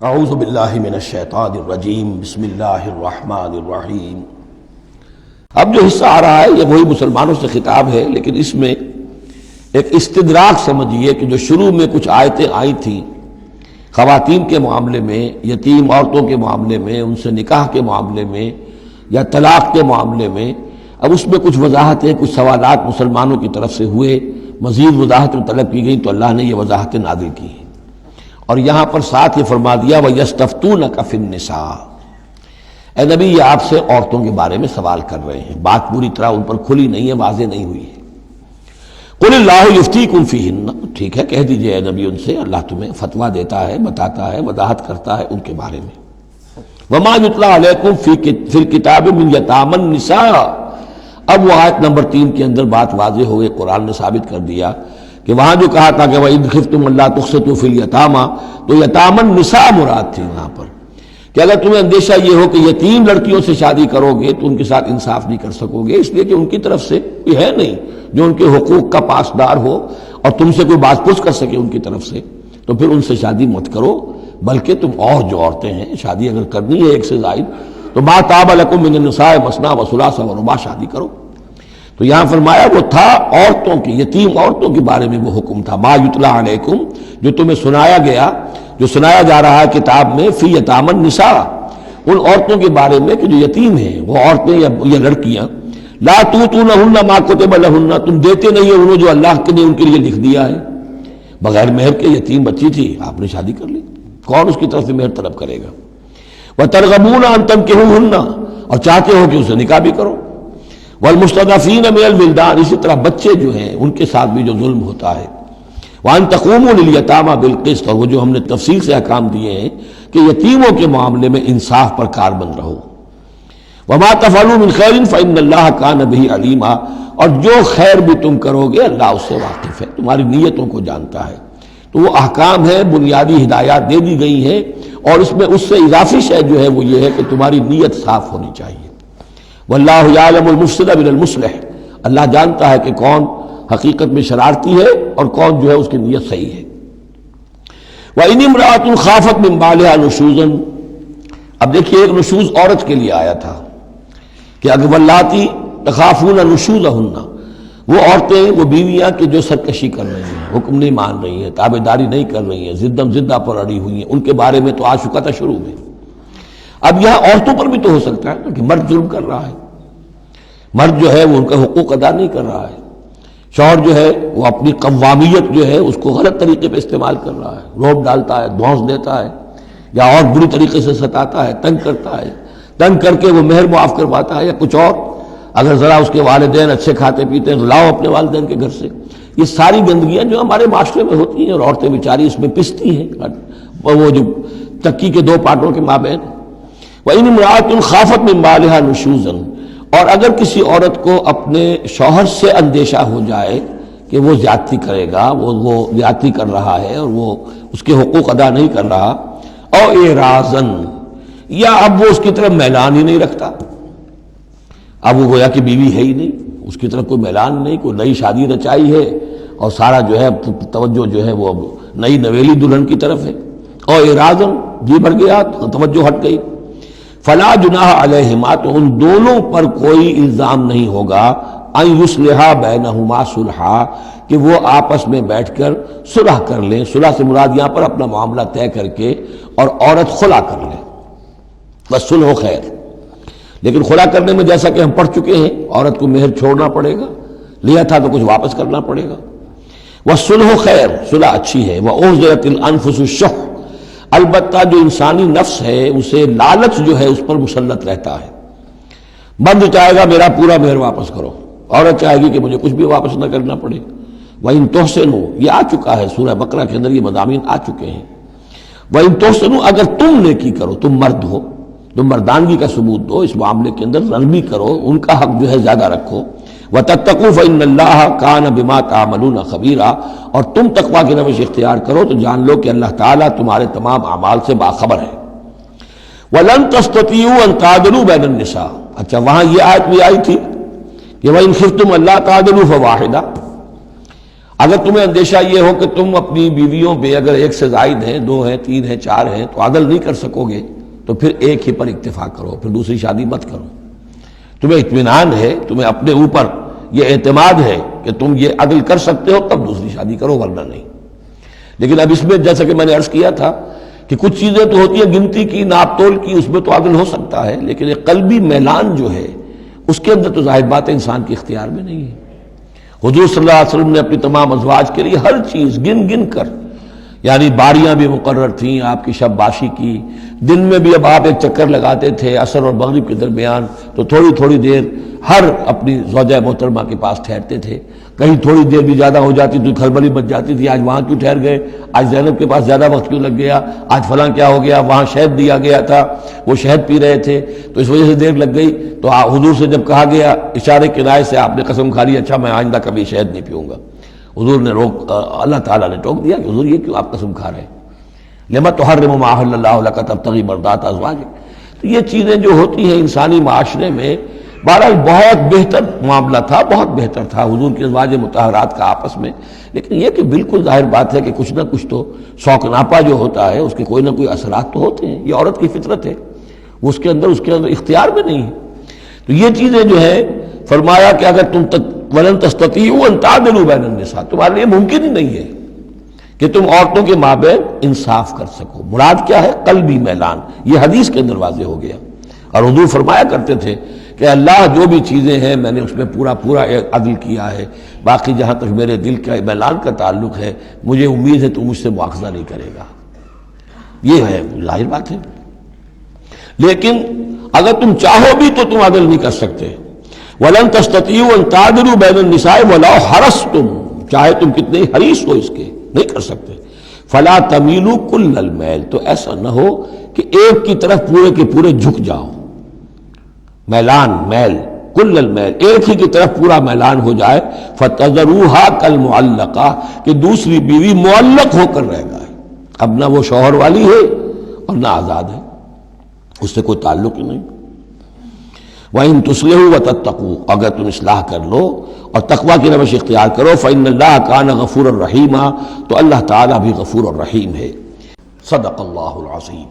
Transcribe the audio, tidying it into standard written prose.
اعوذ باللہ من الشیطان الرجیم بسم اللہ الرحمن الرحیم۔ اب جو حصہ آ رہا ہے یہ وہی مسلمانوں سے خطاب ہے، لیکن اس میں ایک استدراک سمجھیے کہ جو شروع میں کچھ آیتیں آئی تھیں خواتین کے معاملے میں، یتیم عورتوں کے معاملے میں، ان سے نکاح کے معاملے میں یا طلاق کے معاملے میں، اب اس میں کچھ وضاحتیں، کچھ سوالات مسلمانوں کی طرف سے ہوئے، مزید وضاحتیں طلب کی گئیں تو اللہ نے یہ وضاحتیں نازل کی ہیں۔ اور یہاں پر ساتھ یہ فرما دیا وَيَسْتَفْتُونَكَ فِي النِّسَاءِ، اے نبی یہ آپ سے عورتوں کے بارے میں سوال کر رہے ہیں، بات پوری طرح ان پر کھلی نہیں ہے، واضح نہیں ہوئی ہے۔ قُلِ اللَّهُ يُفْتِيكُمْ فِيهِنَّ، ٹھیک ہے کہہ دیجئے اے نبی ان سے، اللہ تمہیں فتویٰ دیتا ہے، بتاتا ہے، وضاحت کرتا ہے ان کے بارے میں۔ وَمَا يُتْلَىٰ عَلَيْكُمْ فِي الْكِتَابِ مِنْ يَتَامَى النِّسَاءِ، اب وہ آیت نمبر 3 کے اندر بات واضح ہو گئی، قرآن نے ثابت کر دیا کہ وہاں جو کہا تھا کہ وَإِذْ خِفْتُمْ أَلَّا تُقْسِطُوا فِي الْيَتَامَى، تو یتامى النساء مراد تھی وہاں پر، کہ اگر تمہیں اندیشہ یہ ہو کہ یتیم لڑکیوں سے شادی کرو گے تو ان کے ساتھ انصاف نہیں کر سکو گے، اس لیے کہ ان کی طرف سے کوئی ہے نہیں جو ان کے حقوق کا پاسدار ہو اور تم سے کوئی بات پوچھ کر سکے ان کی طرف سے، تو پھر ان سے شادی مت کرو، بلکہ تم اور جو عورتیں ہیں شادی اگر کرنی ہے ایک سے زائد تو مَا طَابَ لَكُم مِّنَ النِّسَاءِ مَثْنَىٰ وَثُلَاثَ وَرُبَاعَ، شادی کرو۔ تو یہاں فرمایا وہ تھا عورتوں کی، یتیم عورتوں کے بارے میں وہ حکم تھا، ما یتلا علیکم، جو تمہیں سنایا گیا، جو سنایا جا رہا ہے کتاب میں، فی یتامى النساء، ان عورتوں کے بارے میں کہ جو یتیم ہیں، وہ عورتیں یا لڑکیاں، لا توتونہن ما کتب لہن، تم دیتے نہیں ہو انہوں جو اللہ نے ان کے لیے لکھ دیا ہے، بغیر مہر کے یتیم بچی تھی آپ نے شادی کر لی، کون اس کی طرف سے مہر طلب کرے گا؟ وترغبون ان تنکحوہن، اور چاہتے ہو کہ اسے نکاح بھی کرو، والمستضعفین من الولدان، اسی طرح بچے جو ہیں ان کے ساتھ بھی جو ظلم ہوتا ہے، وان تقوموا للیتامى بالقسط، اور وہ جو ہم نے تفصیل سے احکام دیے ہیں کہ یتیموں کے معاملے میں انصاف پر کاربند رہو، وما تفعلوا من خیر فإن اللہ کان بہ علیما، اور جو خیر بھی تم کرو گے اللہ اس سے واقف ہے، تمہاری نیتوں کو جانتا ہے۔ تو وہ احکام ہے، بنیادی ہدایات دے دی گئی ہیں، اور اس میں اس سے اضافی شے جو ہے وہ یہ ہے کہ تمہاری نیت صاف ہونی چاہیے۔ واللہ یعلم المفسد من المصلح، اللہ جانتا ہے کہ کون حقیقت میں شرارتی ہے اور کون جو ہے اس کی نیت صحیح ہے۔ وَإِنِ امْرَأَةٌ خَافَتْ مِنْ بَعْلِهَا نُشُوزًا، اب دیکھیے ایک نشوز عورت کے لیے آیا تھا کہ اگر واللاتی تخافون نشوزہن، وہ عورتیں، وہ بیویاں کہ جو سرکشی کر رہی ہیں، حکم نہیں مان رہی ہیں، تابعداری نہیں کر رہی ہیں، زدم زدہ پر اڑی ہوئی ہیں، ان کے بارے میں تو آ چکا تھا شروع میں۔ اب یہاں عورتوں پر بھی تو ہو سکتا ہے کہ مرد ظلم کر رہا ہے، مرد جو ہے وہ ان کا حقوق ادا نہیں کر رہا ہے، شوہر جو ہے وہ اپنی قوامیت جو ہے اس کو غلط طریقے پہ استعمال کر رہا ہے، روب ڈالتا ہے، دھونس دیتا ہے، یا اور بری طریقے سے ستاتا ہے، تنگ کرتا ہے، تنگ کر کے وہ مہر معاف کرواتا ہے، یا کچھ اور، اگر ذرا اس کے والدین اچھے کھاتے پیتے ہیں تو لاؤ اپنے والدین کے گھر سے، یہ ساری گندگیاں جو ہمارے معاشرے میں ہوتی ہیں اور عورتیں بیچاری اس میں پستی ہیں، وہ جو چکی کے دو پارٹوں کے مابین۔ وَإِنِ امْرَأَةٌ خَافَتْ مِنْ بَعْلِهَا نُشُوزًا، اور اگر کسی عورت کو اپنے شوہر سے اندیشہ ہو جائے کہ وہ زیادتی کرے گا، وہ زیادتی کر رہا ہے اور وہ اس کے حقوق ادا نہیں کر رہا، او اعراضاً، یا اب وہ اس کی طرف میلان ہی نہیں رکھتا، اب وہ گویا کہ بیوی ہے ہی نہیں، اس کی طرف کوئی میلان نہیں، کوئی نئی شادی رچائی ہے اور سارا جو ہے توجہ جو ہے وہ نئی نویلی دلہن کی طرف ہے، او اعراضاً، جی بھر گیا، توجہ ہٹ گئی، فلا جناح علیہما، تو ان دونوں پر کوئی الزام نہیں ہوگا، ان یصلحا بینہما صلحا، کہ وہ آپس میں بیٹھ کر صلح کر لیں، صلح سے مراد یہاں پر اپنا معاملہ طے کر کے اور عورت خلا کر لے، بس صلح خیر۔ لیکن خلا کرنے میں جیسا کہ ہم پڑھ چکے ہیں عورت کو مہر چھوڑنا پڑے گا، لیا تھا تو کچھ واپس کرنا پڑے گا، والصلح خیر، صلح اچھی ہے، وأحضرت الانفس الشح، البتہ جو انسانی نفس ہے اسے لالچ جو ہے اس پر مسلط رہتا ہے، مرد چاہے گا میرا پورا مہر واپس کرو، عورت چاہے گی کہ مجھے کچھ بھی واپس نہ کرنا پڑے۔ وَإِن تُحْسِنُوا، یہ آ چکا ہے سورہ بقرہ کے اندر، یہ مضامین آ چکے ہیں، وَإِن تُحْسِنُوا، اگر تم نیکی کرو، تم مرد ہو، تم مردانگی کا ثبوت دو اس معاملے کے اندر، نرمی کرو، ان کا حق جو ہے زیادہ رکھو، وَتَتَّقُوا فَإِنَّ اللَّهَ كَانَ بِمَا تَعْمَلُونَ خَبِيرًا، اور تم تقویٰ کی روش اختیار کرو تو جان لو کہ اللہ تعالیٰ تمہارے تمام اعمال سے باخبر ہے۔ وَلَن تَسْتَطِيعُوا أَن تَعْدِلُوا بَيْنَ النِّسَاءِ، اچھا وہاں یہ آیت بھی آئی تھی کہ وَإِن خِفْتُمْ أَلَّا تَعْدِلُوا فَوَاحِدَةً، اگر تمہیں اندیشہ یہ ہو کہ تم اپنی بیویوں پہ اگر ایک سے زائد ہیں، 2 ہیں، 3 ہیں، 4 ہیں، تو عدل نہیں کر سکو گے، تو پھر ایک ہی پر اکتفا کرو، پھر دوسری شادی مت کرو۔ تمہیں اطمینان ہے، تمہیں اپنے اوپر یہ اعتماد ہے کہ تم یہ عدل کر سکتے ہو، تب دوسری شادی کرو، ورنہ نہیں۔ لیکن اب اس میں جیسا کہ میں نے عرض کیا تھا کہ کچھ چیزیں تو ہوتی ہیں گنتی کی، ناپ تول کی، اس میں تو عدل ہو سکتا ہے، لیکن ایک قلبی میلان جو ہے اس کے اندر تو ظاہر بات ہے انسان کے اختیار میں نہیں ہے۔ حضور صلی اللہ علیہ وسلم نے اپنی تمام ازواج کے لیے ہر چیز گن گن کر، یعنی باریاں بھی مقرر تھیں آپ کی شب باشی کی، دن میں بھی اب آپ ایک چکر لگاتے تھے عصر اور مغرب کے درمیان، تو تھوڑی تھوڑی دیر ہر اپنی زوجہ محترمہ کے پاس ٹھہرتے تھے، کہیں تھوڑی دیر بھی زیادہ ہو جاتی تو کھلبلی مچ جاتی تھی، آج وہاں کیوں ٹھہر گئے، آج زینب کے پاس زیادہ وقت کیوں لگ گیا، آج فلاں کیا ہو گیا، وہاں شہد دیا گیا تھا وہ شہد پی رہے تھے تو اس وجہ سے دیر لگ گئی۔ تو حضور سے جب کہا گیا اشارے کنائے سے آپ نے قسم کھا لی اچھا میں آئندہ کبھی شہد نہیں پیوں گا، حضور نے اللہ تعالیٰ نے ٹوک دیا کہ حضور یہ کیوں آپ قسم کھا رہے ہیں، لما تحرم ما احل اللہ لک تبتغی مرضات ازواجک۔ تو یہ چیزیں جو ہوتی ہیں انسانی معاشرے میں، بہرحال بہت بہتر معاملہ تھا، بہت بہتر تھا حضور کی ازواج مطہرات کا آپس میں، لیکن یہ کہ بالکل ظاہر بات ہے کہ کچھ نہ کچھ تو شوقناپا جو ہوتا ہے اس کے کوئی نہ کوئی اثرات تو ہوتے ہیں، یہ عورت کی فطرت ہے، وہ اس کے اندر اختیار میں نہیں ہے۔ تو یہ چیزیں جو ہے فرمایا کہ اگر تم وَلَن تَسْتَطِيعُوا أَن تَعْدِلُوا بَيْنَ النِّسَاء، تمہارے لیے ممکن ہی نہیں ہے کہ تم عورتوں کے مابین انصاف کر سکو۔ مراد کیا ہے؟ قلبی میلان، یہ حدیث کے اندر واضح ہو گیا۔ اور حضور فرمایا کرتے تھے کہ اللہ جو بھی چیزیں ہیں میں نے اس میں پورا عدل کیا ہے، باقی جہاں تک میرے دل کا میلان کا تعلق ہے مجھے امید ہے تو مجھ سے مواخذہ نہیں کرے گا۔ یہ ہے ظاہر بات ہے، لیکن اگر تم چاہو بھی تو تم عدل نہیں کر سکتے۔ وَلَن تَسْتَطِيعُوا أَن تَعْدِلُوا بَيْنَ النِّسَاءِ وَلَوْ حَرَصْتُمْ، چاہے تم کتنے حریص ہو اس کے نہیں کر سکتے۔ فَلَا تَمِيلُوا كُلَّ الْمَيْلِ، تو ایسا نہ ہو کہ ایک کی طرف پورے کے پورے جھک جاؤ، میلان میل، کل المیل، ایک ہی کی طرف پورا میلان ہو جائے، فَتَذَرُوهَا كَالْمُعَلَّقَةِ، کہ دوسری بیوی معلق ہو کر رہ گئے، اب نہ وہ شوہر والی ہے اور نہ آزاد ہے، اس سے کوئی تعلق ہی نہیں۔ وَإِن تُصْلِحُوا وَتَتَّقُوا، اگر تم اصلاح کر لو اور تقوی کی روش اختیار کرو، فَإِنَّ اللَّهَ كَانَ غَفُورًا رَحِيمًا، تو اللہ تعالیٰ بھی غفور الرحیم ہے۔ صدق اللہ العظیم۔